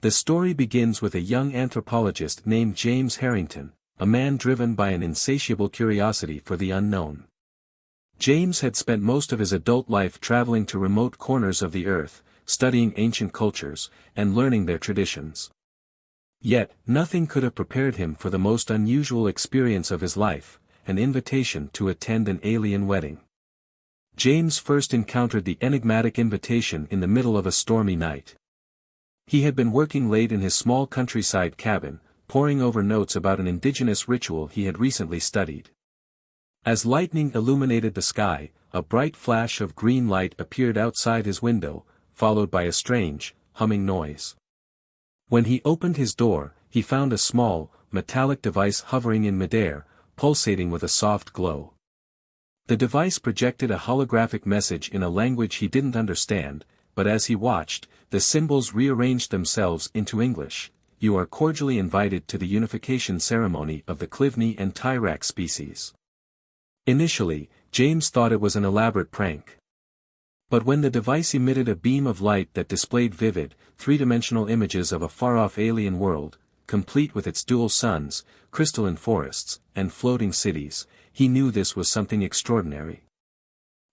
The story begins with a young anthropologist named James Harrington, a man driven by an insatiable curiosity for the unknown. James had spent most of his adult life traveling to remote corners of the earth, studying ancient cultures, and learning their traditions. Yet, nothing could have prepared him for the most unusual experience of his life, an invitation to attend an alien wedding. James first encountered the enigmatic invitation in the middle of a stormy night. He had been working late in his small countryside cabin, poring over notes about an indigenous ritual he had recently studied. As lightning illuminated the sky, a bright flash of green light appeared outside his window, followed by a strange, humming noise. When he opened his door, he found a small, metallic device hovering in midair, pulsating with a soft glow. The device projected a holographic message in a language he didn't understand, but as he watched, the symbols rearranged themselves into English. You are cordially invited to the unification ceremony of the Clivni and Tyrax species. Initially, James thought it was an elaborate prank. But when the device emitted a beam of light that displayed vivid, three-dimensional images of a far-off alien world, complete with its dual suns, crystalline forests, and floating cities, he knew this was something extraordinary.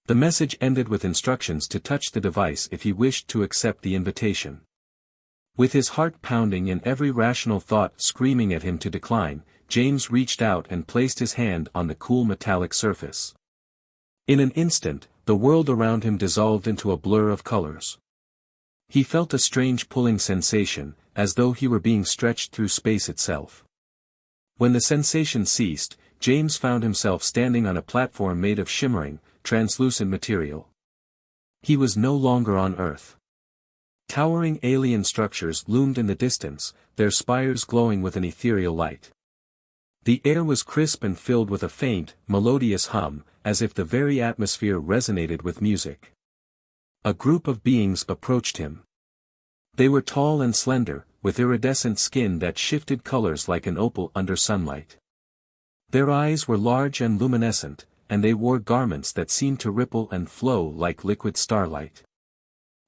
The message ended with instructions to touch the device if he wished to accept the invitation. With his heart pounding and every rational thought screaming at him to decline, James reached out and placed his hand on the cool metallic surface. In an instant, the world around him dissolved into a blur of colors. He felt a strange pulling sensation, as though he were being stretched through space itself. When the sensation ceased, James found himself standing on a platform made of shimmering, translucent material. He was no longer on Earth. Towering alien structures loomed in the distance, their spires glowing with an ethereal light. The air was crisp and filled with a faint, melodious hum, as if the very atmosphere resonated with music. A group of beings approached him. They were tall and slender, with iridescent skin that shifted colors like an opal under sunlight. Their eyes were large and luminescent, and they wore garments that seemed to ripple and flow like liquid starlight.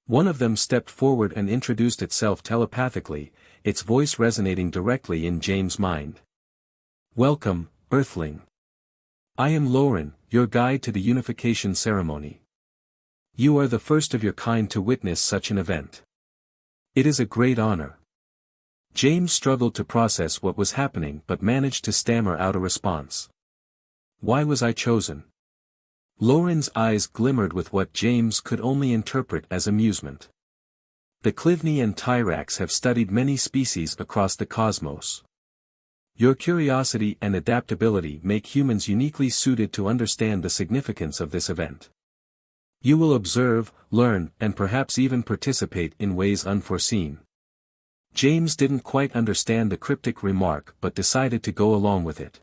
One of them stepped forward and introduced itself telepathically, its voice resonating directly in James' mind. "Welcome, Earthling. I am Lauren, your guide to the unification ceremony. You are the first of your kind to witness such an event. It is a great honor." James struggled to process what was happening but managed to stammer out a response. "Why was I chosen?" Lauren's eyes glimmered with what James could only interpret as amusement. "The Clivni and Tyrax have studied many species across the cosmos. Your curiosity and adaptability make humans uniquely suited to understand the significance of this event. You will observe, learn, and perhaps even participate in ways unforeseen." James didn't quite understand the cryptic remark but decided to go along with it.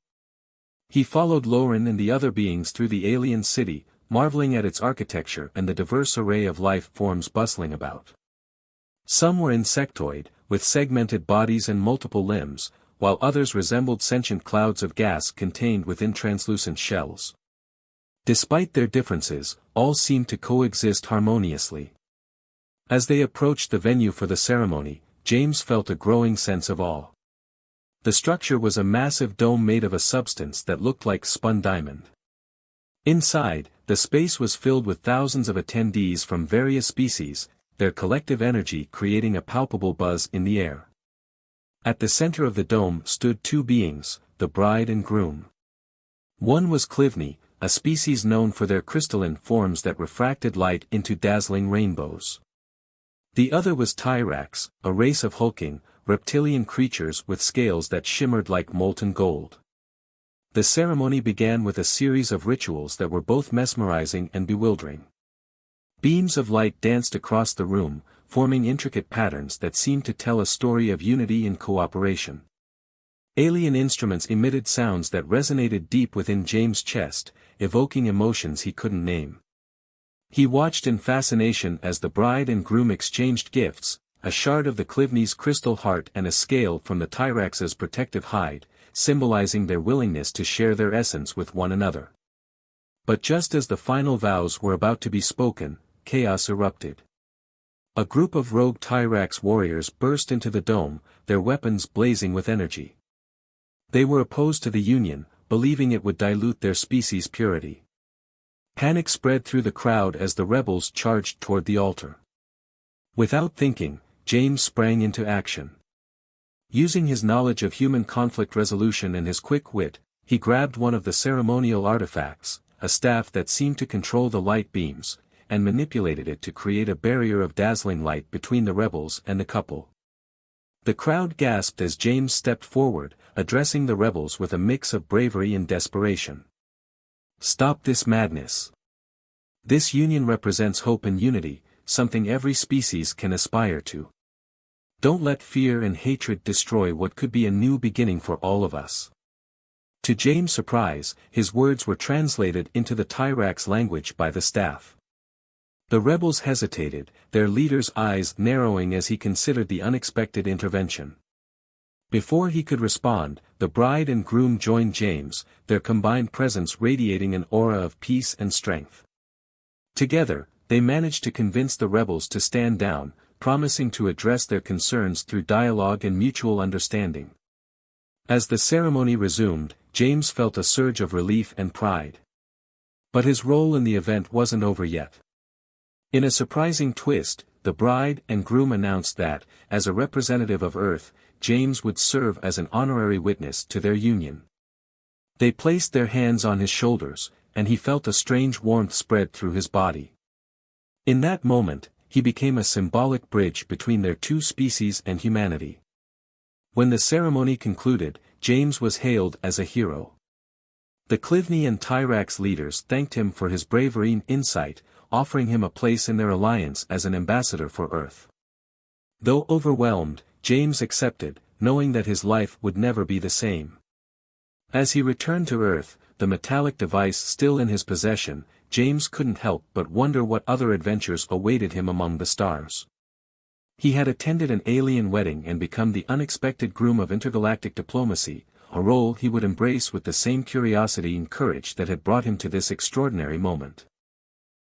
He followed Lauren and the other beings through the alien city, marveling at its architecture and the diverse array of life forms bustling about. Some were insectoid, with segmented bodies and multiple limbs, while others resembled sentient clouds of gas contained within translucent shells. Despite their differences, all seemed to coexist harmoniously. As they approached the venue for the ceremony, James felt a growing sense of awe. The structure was a massive dome made of a substance that looked like spun diamond. Inside, the space was filled with thousands of attendees from various species, their collective energy creating a palpable buzz in the air. At the center of the dome stood two beings, the bride and groom. One was Clivni, a species known for their crystalline forms that refracted light into dazzling rainbows. The other was Tyrax, a race of hulking, reptilian creatures with scales that shimmered like molten gold. The ceremony began with a series of rituals that were both mesmerizing and bewildering. Beams of light danced across the room, forming intricate patterns that seemed to tell a story of unity and cooperation. Alien instruments emitted sounds that resonated deep within James' chest, evoking emotions he couldn't name. He watched in fascination as the bride and groom exchanged gifts, a shard of the Clivni's crystal heart and a scale from the Tyrax's protective hide, symbolizing their willingness to share their essence with one another. But just as the final vows were about to be spoken, chaos erupted. A group of rogue Tyrax warriors burst into the dome, their weapons blazing with energy. They were opposed to the Union, believing it would dilute their species' purity. Panic spread through the crowd as the rebels charged toward the altar. Without thinking, James sprang into action. Using his knowledge of human conflict resolution and his quick wit, he grabbed one of the ceremonial artifacts, a staff that seemed to control the light beams, and manipulated it to create a barrier of dazzling light between the rebels and the couple. The crowd gasped as James stepped forward, addressing the rebels with a mix of bravery and desperation. "Stop this madness. This union represents hope and unity, something every species can aspire to. Don't let fear and hatred destroy what could be a new beginning for all of us." To James' surprise, his words were translated into the Tyrax language by the staff. The rebels hesitated, their leader's eyes narrowing as he considered the unexpected intervention. Before he could respond, the bride and groom joined James, their combined presence radiating an aura of peace and strength. Together, they managed to convince the rebels to stand down, promising to address their concerns through dialogue and mutual understanding. As the ceremony resumed, James felt a surge of relief and pride. But his role in the event wasn't over yet. In a surprising twist, the bride and groom announced that, as a representative of Earth, James would serve as an honorary witness to their union. They placed their hands on his shoulders, and he felt a strange warmth spread through his body. In that moment, he became a symbolic bridge between their two species and humanity. When the ceremony concluded, James was hailed as a hero. The Clivni and Tyrax leaders thanked him for his bravery and insight, offering him a place in their alliance as an ambassador for Earth. Though overwhelmed, James accepted, knowing that his life would never be the same. As he returned to Earth, the metallic device still in his possession, James couldn't help but wonder what other adventures awaited him among the stars. He had attended an alien wedding and become the unexpected groom of intergalactic diplomacy, a role he would embrace with the same curiosity and courage that had brought him to this extraordinary moment.